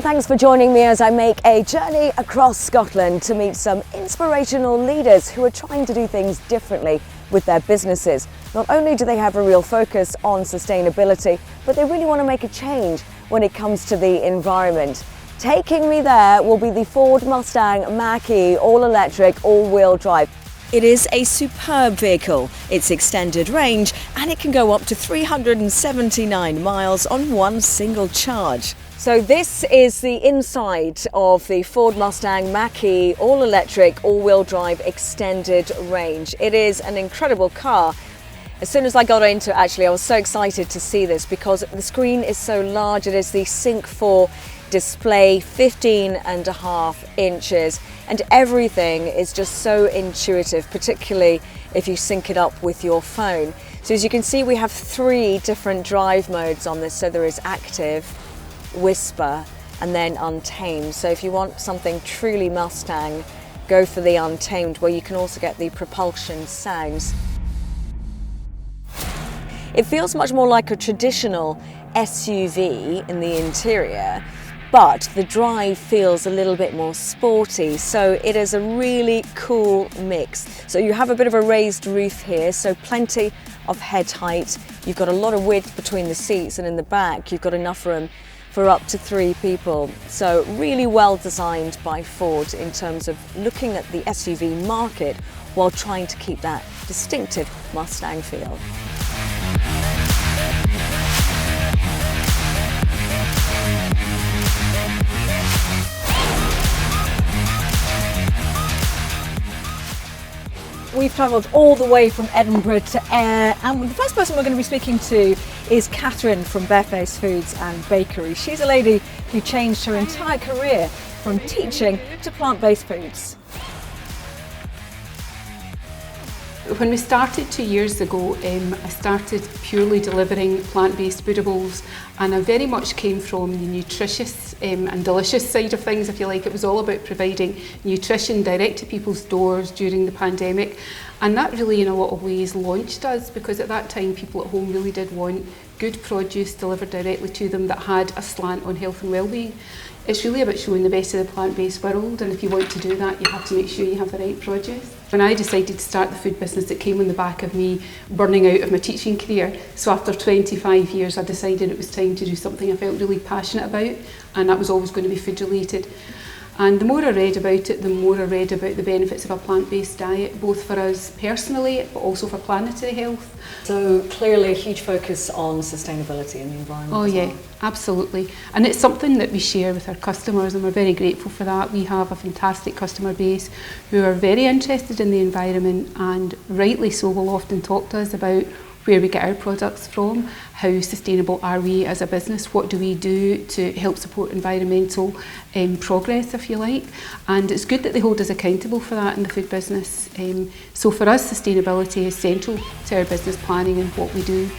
and thanks for joining me as I make a journey across Scotland to meet some inspirational leaders who are trying to do things differently with their businesses. Not only do they have a real focus on sustainability, but they really want to make a change when it comes to the environment. Taking me there will be the Ford Mustang Mach-E all-electric, all-wheel drive. It is a superb vehicle, its extended range, and it can go up to 379 miles on one single charge. So this is the inside of the Ford Mustang Mach-E all-electric, all-wheel drive extended range. It is an incredible car. As soon as I got into it, actually, I was so excited to see this because the screen is so large. It is the Sync 4 display, 15.5 inches, and everything is just so intuitive, particularly if you sync it up with your phone. So as you can see, we have 3 different drive modes on this. So there is active, whisper, and then untamed. So if you want something truly Mustang, go for the untamed, where you can also get the propulsion sounds. It feels much more like a traditional SUV in the interior, but the drive feels a little bit more sporty, so it is a really cool mix. So you have a bit of a raised roof here, so plenty of head height. You've got a lot of width between the seats, and in the back you've got enough room for up to 3 people. So really well designed by Ford in terms of looking at the SUV market while trying to keep that distinctive Mustang feel. We've travelled all the way from Edinburgh to Ayr, and the first person we're going to be speaking to is Catherine from Bareface Foods and Bakery. She's a lady who changed her entire career from teaching to plant-based foods. When we started 2 years ago, I started purely delivering plant-based foodables, and I very much came from the nutritious and delicious side of things, if you like. It was all about providing nutrition direct to people's doors during the pandemic, and that really in a lot of ways launched us, because at that time people at home really did want good produce delivered directly to them that had a slant on health and well-being. It's really about showing the best of the plant-based world, and if you want to do that, you have to make sure you have the right produce. When I decided to start the food business, it came on the back of me burning out of my teaching career. So after 25 years, I decided it was time to do something I felt really passionate about, and that was always going to be food related. And the more I read about it, the more I read about the benefits of a plant-based diet, both for us personally, but also for planetary health. So clearly a huge focus on sustainability and the environment. Oh yeah, absolutely. And it's something that we share with our customers, and we're very grateful for that. We have a fantastic customer base who are very interested in the environment, and rightly so will often talk to us about where we get our products from, how sustainable are we as a business, what do we do to help support environmental progress, if you like. And it's good that they hold us accountable for that in the food business. So for us, sustainability is central to our business planning and what we do.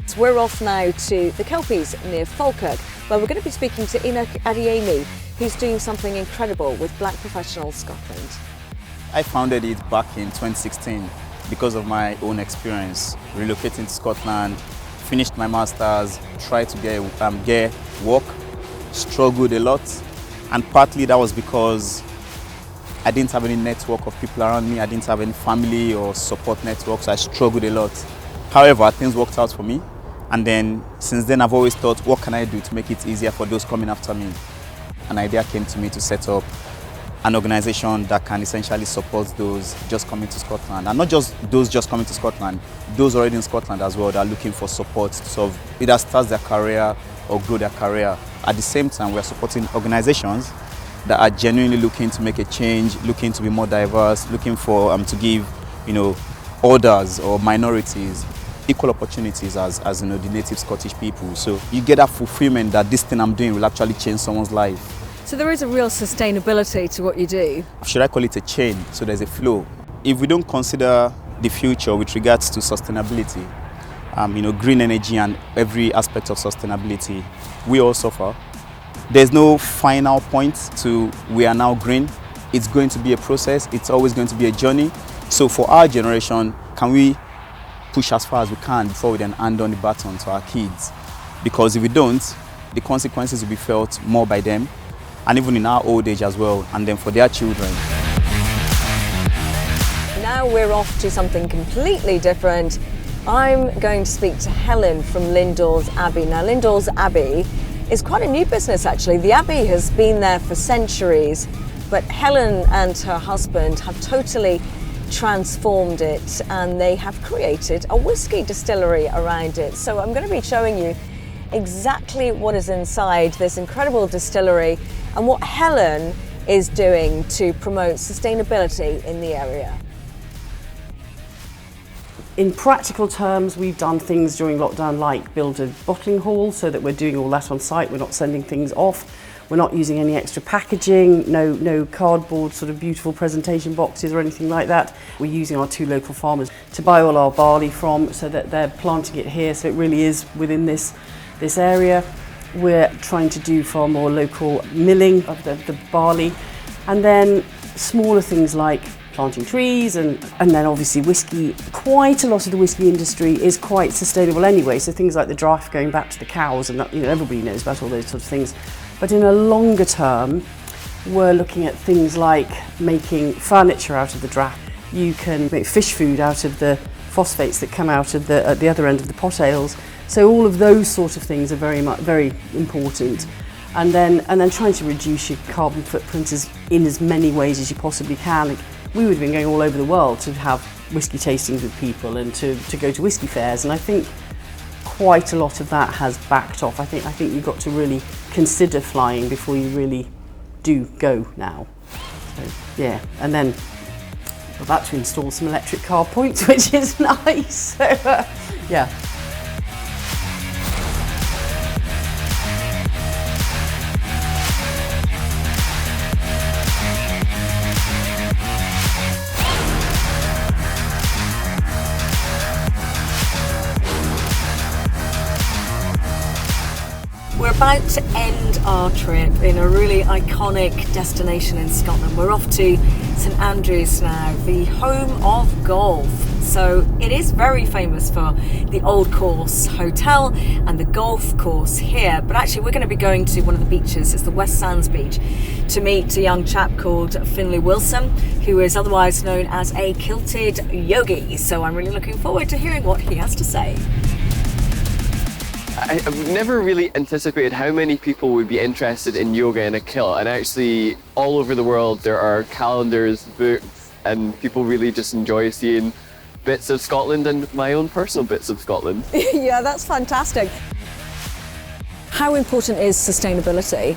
So we're off now to the Kelpies near Falkirk, where we're going to be speaking to Enoch Adiemi, who's doing something incredible with Black Professionals Scotland. I founded it back in 2016 because of my own experience relocating to Scotland. Finished my masters, tried to get work, struggled a lot, and partly that was because I didn't have any network of people around me. I didn't have any family or support network, so I struggled a lot. However, things worked out for me, and then since then I've always thought, what can I do to make it easier for those coming after me? An idea came to me to set up an organization that can essentially support those just coming to Scotland, and not just those just coming to Scotland, those already in Scotland as well that are looking for support to sort of either start their career or grow their career. At the same time, we are supporting organizations that are genuinely looking to make a change, looking to be more diverse, looking for to give others or minorities equal opportunities as the native Scottish people. So you get that fulfillment that this thing I'm doing will actually change someone's life. So there is a real sustainability to what you do. Should I call it a chain? So there's a flow. If we don't consider the future with regards to sustainability, green energy and every aspect of sustainability, we all suffer. There's no final point to we are now green. It's going to be a process. It's always going to be a journey. So for our generation, can we push as far as we can before we then hand on the baton to our kids? Because if we don't, the consequences will be felt more by them, and even in our old age as well, and then for their children. Now we're off to something completely different. I'm going to speak to Helen from Lindsays Abbey. Now, Lindsays Abbey is quite a new business actually. The Abbey has been there for centuries, but Helen and her husband have totally transformed it, and they have created a whiskey distillery around it. So I'm going to be showing you exactly what is inside this incredible distillery and what Helen is doing to promote sustainability in the area. In practical terms, we've done things during lockdown like build a bottling hall so that we're doing all that on site. We're not sending things off. We're not using any extra packaging, no cardboard sort of beautiful presentation boxes or anything like that. We're using our 2 local farmers to buy all our barley from, so that they're planting it here, so it really is within this area. We're trying to do far more local milling of the barley, and then smaller things like planting trees and then obviously whiskey. Quite a lot of the whiskey industry is quite sustainable anyway, so things like the draft going back to the cows, and that, you know, everybody knows about all those sort of things. But in a longer term, we're looking at things like making furniture out of the draft. You can make fish food out of the phosphates that come out of at the other end of the pot ales. So all of those sort of things are very important. And then trying to reduce your carbon footprint in as many ways as you possibly can. Like, we would have been going all over the world to have whiskey tastings with people and to go to whiskey fairs, and I think quite a lot of that has backed off. I think you've got to really consider flying before you really do go now. So, yeah, and then we're about to install some electric car points, which is nice. So, yeah. We're about to end our trip in a really iconic destination in Scotland. We're off to St Andrews now, the home of golf. So it is very famous for the Old Course Hotel and the golf course here, but actually we're going to be going to one of the beaches. It's the West Sands beach, to meet a young chap called Finlay Wilson, who is otherwise known as a kilted yogi. So I'm really looking forward to hearing what he has to say. I've never really anticipated how many people would be interested in yoga in a kilt, and actually all over the world there are calendars, books, and people really just enjoy seeing bits of Scotland and my own personal bits of Scotland. Yeah, that's fantastic. How important is sustainability?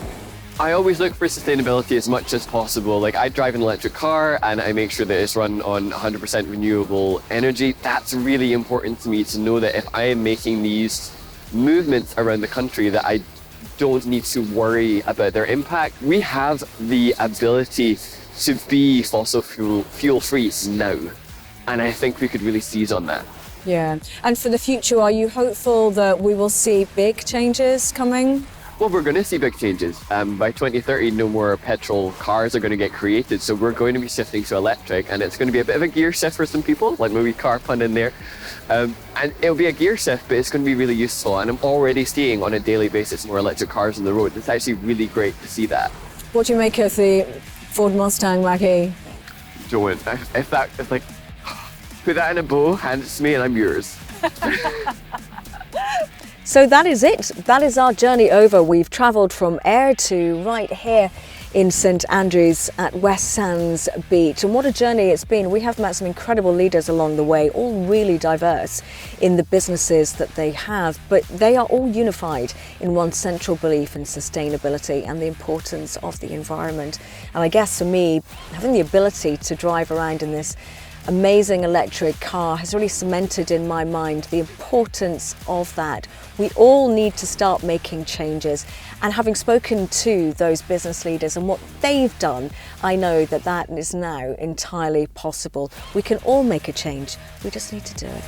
I always look for sustainability as much as possible. Like, I drive an electric car and I make sure that it's run on 100% renewable energy. That's really important to me, to know that if I am making these movements around the country, that I don't need to worry about their impact. We have the ability to be fossil fuel free now, and I think we could really seize on that. Yeah, and for the future, are you hopeful that we will see big changes coming? Well, we're going to see big changes. By 2030, no more petrol cars are going to get created, so we're going to be shifting to electric, and it's going to be a bit of a gear shift for some people, like my wee car pun in there. And it'll be a gear shift, but it's going to be really useful, and I'm already seeing on a daily basis more electric cars on the road. It's actually really great to see that. What do you make of the Ford Mustang Mach-E? Joan, if like, put that in a bow, hand it to me and I'm yours. So that is it. That is our journey over. We've travelled from Ayr to right here in St Andrews at West Sands Beach. And what a journey it's been. We have met some incredible leaders along the way, all really diverse in the businesses that they have, but they are all unified in one central belief in sustainability and the importance of the environment. And I guess for me, having the ability to drive around in this amazing electric car has really cemented in my mind the importance of that. We all need to start making changes, and having spoken to those business leaders and what they've done, I know that that is now entirely possible. We can all make a change, we just need to do it.